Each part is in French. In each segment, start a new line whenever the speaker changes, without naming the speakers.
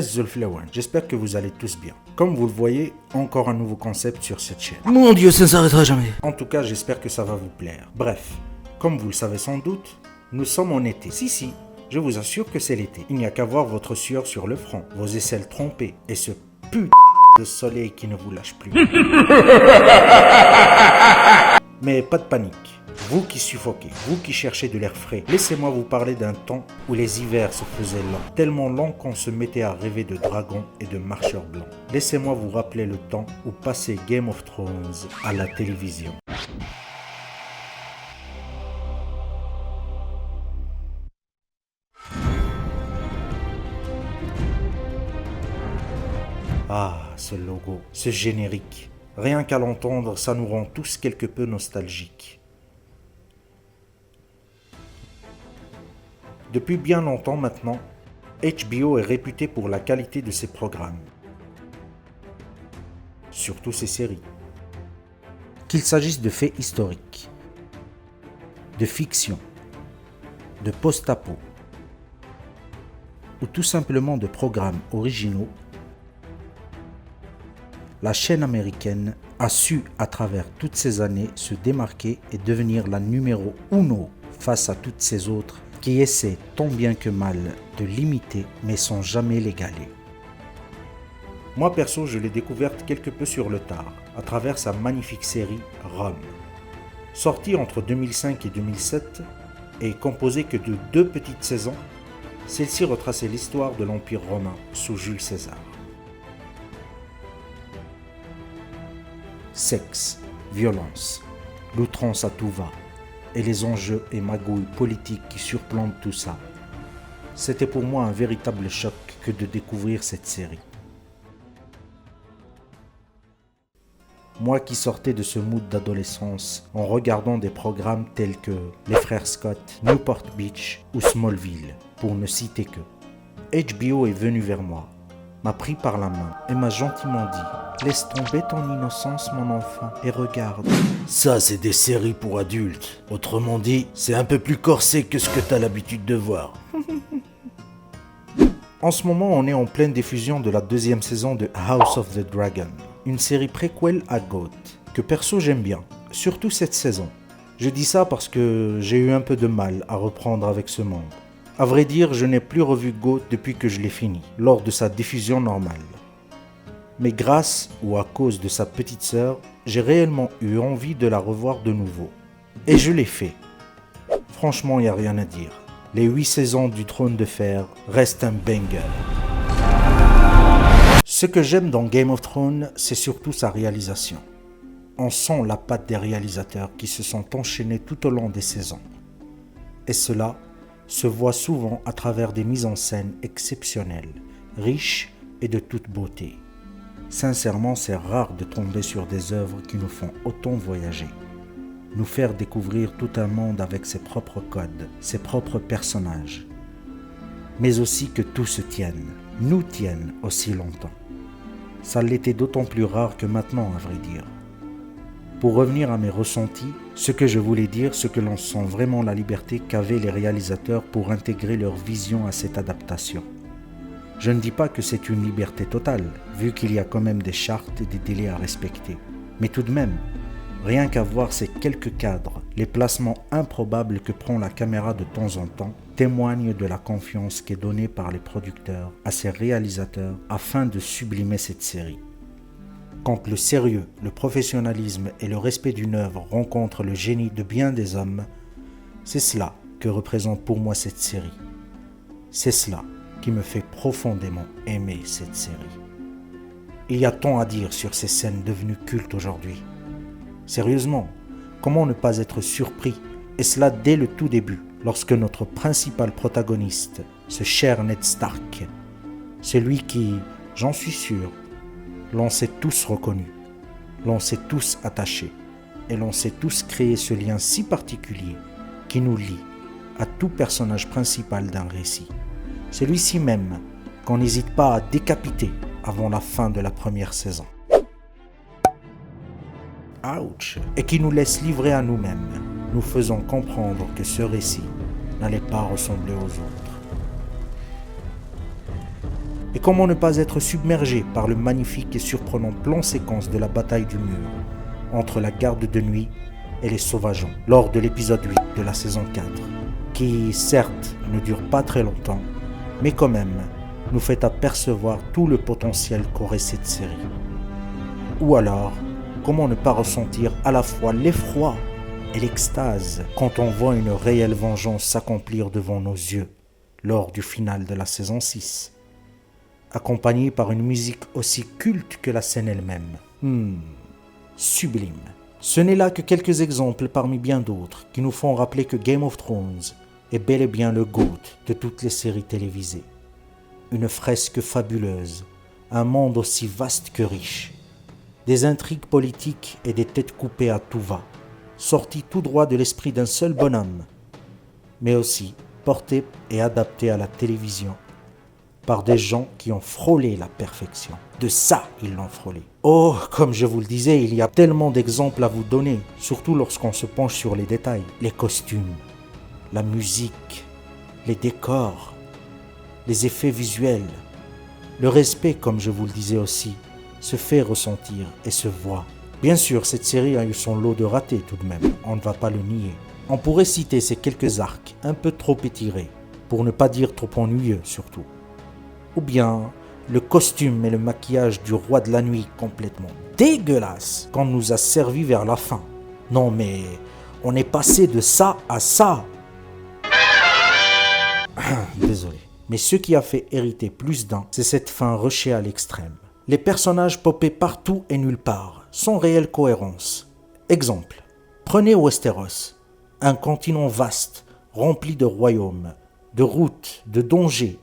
Zulflawan, j'espère que vous allez tous bien. Comme vous le voyez, encore un nouveau concept sur cette chaîne.
Mon Dieu, ça ne s'arrêtera jamais.
En tout cas, j'espère que ça va vous plaire. Bref, comme vous le savez sans doute, nous sommes en été. Si, je vous assure que c'est l'été. Il n'y a qu'à voir votre sueur sur le front, vos aisselles trompées et ce putain de soleil qui ne vous lâche plus. Mais pas de panique. Vous qui suffoquez, vous qui cherchez de l'air frais, laissez-moi vous parler d'un temps où les hivers se faisaient longs, tellement longs qu'on se mettait à rêver de dragons et de marcheurs blancs. Laissez-moi vous rappeler le temps où passait Game of Thrones à la télévision. Ah, ce logo, ce générique. Rien qu'à l'entendre, ça nous rend tous quelque peu nostalgiques. Depuis bien longtemps maintenant, HBO est réputé pour la qualité de ses programmes. Surtout ses séries. Qu'il s'agisse de faits historiques, de fiction, de post-apo, ou tout simplement de programmes originaux, la chaîne américaine a su, à travers toutes ces années, se démarquer et devenir la numéro uno face à toutes ces autres qui essaient tant bien que mal de l'imiter mais sans jamais l'égaler. Moi perso, je l'ai découverte quelque peu sur le tard, à travers sa magnifique série Rome. Sortie entre 2005 et 2007 et composée que de 2 petites saisons, celle-ci retraçait l'histoire de l'Empire romain sous Jules César. Sexe, violence, l'outrance à tout va, et les enjeux et magouilles politiques qui surplombent tout ça. C'était pour moi un véritable choc que de découvrir cette série. Moi qui sortais de ce mood d'adolescence en regardant des programmes tels que Les Frères Scott, Newport Beach ou Smallville, pour ne citer que. HBO est venu vers moi, m'a pris par la main et m'a gentiment dit « Laisse tomber ton innocence mon enfant et regarde. »
Ça, c'est des séries pour adultes. Autrement dit, c'est un peu plus corsé que ce que t'as l'habitude de voir.
En ce moment, on est en pleine diffusion de la 2e saison de House of the Dragon, une série préquelle à GOAT, que perso j'aime bien, surtout cette saison. Je dis ça parce que j'ai eu un peu de mal à reprendre avec ce monde. À vrai dire, je n'ai plus revu GOAT depuis que je l'ai fini, lors de sa diffusion normale. Mais grâce ou à cause de sa petite sœur, j'ai réellement eu envie de la revoir de nouveau. Et je l'ai fait. Franchement, il n'y a rien à dire. Les 8 saisons du Trône de Fer restent un banger. Ce que j'aime dans Game of Thrones, c'est surtout sa réalisation. On sent la patte des réalisateurs qui se sont enchaînés tout au long des saisons. Et cela se voit souvent à travers des mises en scène exceptionnelles, riches et de toute beauté. Sincèrement, c'est rare de tomber sur des œuvres qui nous font autant voyager, nous faire découvrir tout un monde avec ses propres codes, ses propres personnages, mais aussi que tout se tienne, nous tienne aussi longtemps. Ça l'était d'autant plus rare que maintenant, à vrai dire. Pour revenir à mes ressentis, ce que je voulais dire, c'est que l'on sent vraiment la liberté qu'avaient les réalisateurs pour intégrer leur vision à cette adaptation. Je ne dis pas que c'est une liberté totale, vu qu'il y a quand même des chartes et des délais à respecter. Mais tout de même, rien qu'à voir ces quelques cadres, les placements improbables que prend la caméra de temps en temps, témoignent de la confiance qui est donnée par les producteurs à ces réalisateurs afin de sublimer cette série. Quand le sérieux, le professionnalisme et le respect d'une œuvre rencontrent le génie de bien des hommes, c'est cela que représente pour moi cette série. C'est cela qui me fait profondément aimer cette série. Il y a tant à dire sur ces scènes devenues cultes aujourd'hui. Sérieusement, comment ne pas être surpris, et cela dès le tout début, lorsque notre principal protagoniste, ce cher Ned Stark, celui qui, j'en suis sûr, l'on s'est tous reconnu, l'on s'est tous attachés, et l'on s'est tous créé ce lien si particulier qui nous lie à tout personnage principal d'un récit. Celui-ci même qu'on n'hésite pas à décapiter avant la fin de la première saison. Ouch! Et qui nous laisse livrer à nous-mêmes, nous faisant comprendre que ce récit n'allait pas ressembler aux autres. Et comment ne pas être submergé par le magnifique et surprenant plan séquence de la bataille du mur entre la garde de nuit et les sauvageons lors de l'épisode 8 de la saison 4, qui certes ne dure pas très longtemps, mais quand même nous fait apercevoir tout le potentiel qu'aurait cette série. Ou alors, comment ne pas ressentir à la fois l'effroi et l'extase quand on voit une réelle vengeance s'accomplir devant nos yeux lors du final de la saison 6, accompagnée par une musique aussi culte que la scène elle-même. Sublime. Ce n'est là que quelques exemples parmi bien d'autres qui nous font rappeler que Game of Thrones est bel et bien le GOAT de toutes les séries télévisées. Une fresque fabuleuse, un monde aussi vaste que riche, des intrigues politiques et des têtes coupées à tout va, sorties tout droit de l'esprit d'un seul bonhomme, mais aussi portées et adaptées à la télévision par des gens qui ont frôlé la perfection. De ça, ils l'ont frôlé. Oh, comme je vous le disais, il y a tellement d'exemples à vous donner, surtout lorsqu'on se penche sur les détails. Les costumes, la musique, les décors, les effets visuels. Le respect, comme je vous le disais aussi, se fait ressentir et se voit. Bien sûr, cette série a eu son lot de ratés tout de même, on ne va pas le nier. On pourrait citer ces quelques arcs un peu trop étirés, pour ne pas dire trop ennuyeux surtout. Ou bien le costume et le maquillage du roi de la nuit complètement dégueulasse qu'on nous a servi vers la fin. Non mais, on est passé de ça à ça. Désolé. Mais ce qui a fait hériter plus d'un, c'est cette fin rushée à l'extrême. Les personnages popés partout et nulle part, sans réelle cohérence. Exemple, prenez Westeros, un continent vaste, rempli de royaumes, de routes, de dangers.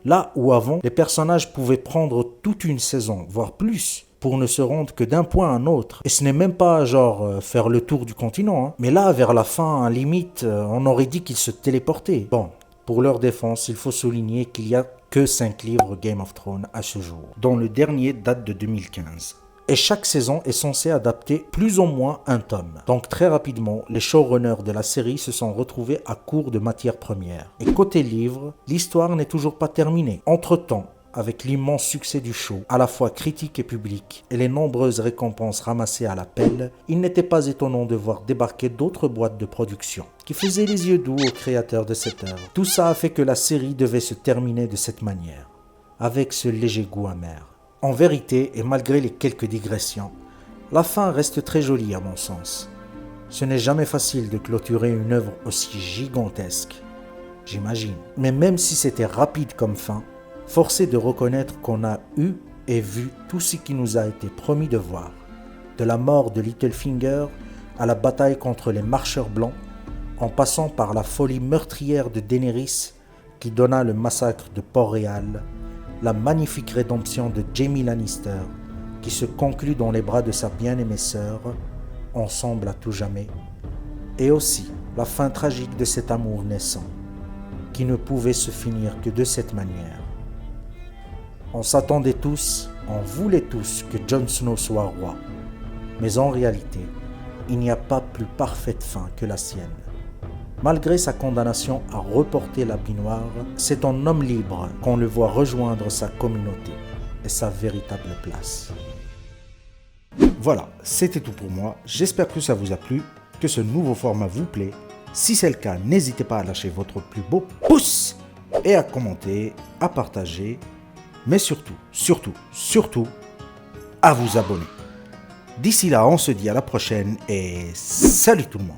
Là où avant, les personnages pouvaient prendre toute une saison, voire plus, pour ne se rendre que d'un point à un autre. Et ce n'est même pas genre faire le tour du continent. Mais là, vers la fin, à limite, on aurait dit qu'ils se téléportaient. Bon, pour leur défense, il faut souligner qu'il n'y a que 5 livres Game of Thrones à ce jour, dont le dernier date de 2015. Et chaque saison est censée adapter plus ou moins un tome. Donc très rapidement, les showrunners de la série se sont retrouvés à court de matières premières. Et côté livre, l'histoire n'est toujours pas terminée. Entre-temps, avec l'immense succès du show, à la fois critique et public, et les nombreuses récompenses ramassées à la pelle, il n'était pas étonnant de voir débarquer d'autres boîtes de production, qui faisaient les yeux doux aux créateurs de cette œuvre. Tout ça a fait que la série devait se terminer de cette manière, avec ce léger goût amer. En vérité, et malgré les quelques digressions, la fin reste très jolie à mon sens. Ce n'est jamais facile de clôturer une œuvre aussi gigantesque, j'imagine. Mais même si c'était rapide comme fin, force est de reconnaître qu'on a eu et vu tout ce qui nous a été promis de voir. De la mort de Littlefinger à la bataille contre les marcheurs blancs, en passant par la folie meurtrière de Daenerys qui donna le massacre de Port-Réal, la magnifique rédemption de Jaime Lannister qui se conclut dans les bras de sa bien-aimée sœur, ensemble à tout jamais, et aussi la fin tragique de cet amour naissant, qui ne pouvait se finir que de cette manière. On s'attendait tous, on voulait tous que Jon Snow soit roi, mais en réalité, il n'y a pas plus parfaite fin que la sienne. Malgré sa condamnation à reporter l'habit noir, c'est en homme libre qu'on le voit rejoindre sa communauté et sa véritable place. Voilà, c'était tout pour moi. J'espère que ça vous a plu, que ce nouveau format vous plaît. Si c'est le cas, n'hésitez pas à lâcher votre plus beau pouce et à commenter, à partager, mais surtout, à vous abonner. D'ici là, on se dit à la prochaine et salut tout le monde.